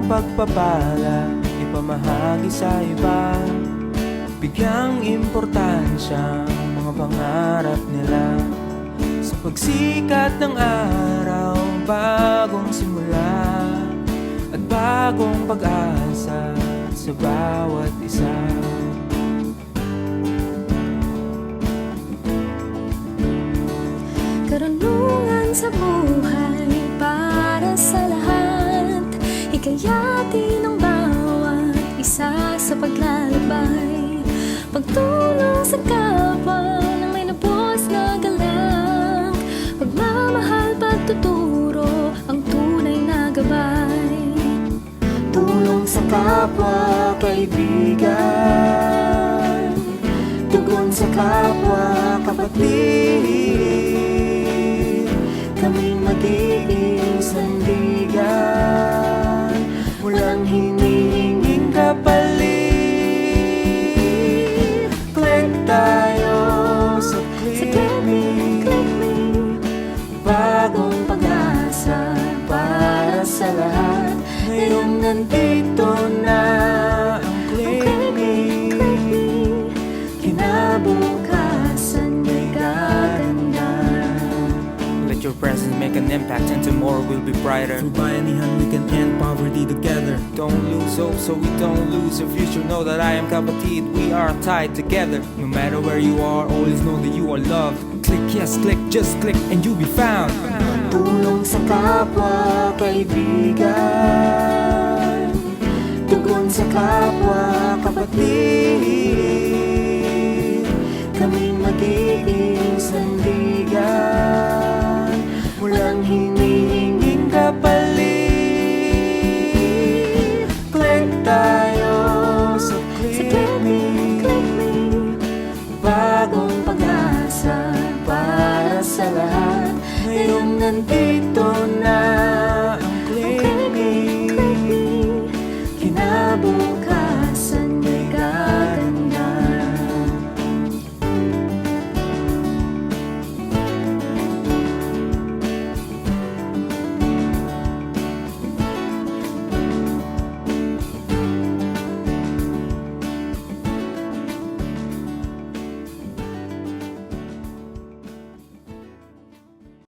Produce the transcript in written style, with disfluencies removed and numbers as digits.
pagpapala ipamahagi sa iba. Bigyang importansya ang mga pangarap nila. Sa pagsikat ng araw, bagong simula at bagong pag-asa sa bawat isa. Karunungan sa buhay para sa lahat, hikayatin ng bawat isa sa paglalakbay. Pagtulong sa kapwa nang may nabos na galang, pagmamahal, pagtuturo ang tunay na gabay. Tulong sa kapwa, kaibigan, tugon sa kapwa, kapatid. Kaming magiging sandigan, walang hinihinging kapalit. Click tayo sa Click Me, bagong pag-asa para sa lahat. Ngayong nandito na ang Click Me, kinabukasan may gaganda. Let your presence make an impact and tomorrow will be brighter. Through bayanihan we can end poverty together. Don't lose hope so we don't lose the future. Know that I am kapatid, we are tied together. No matter where you are, always know that you are loved. Click, yes, click, just click and you'll be found. Tulong sa kapwa, kaibigan, tugon sa kapwa, kapatid.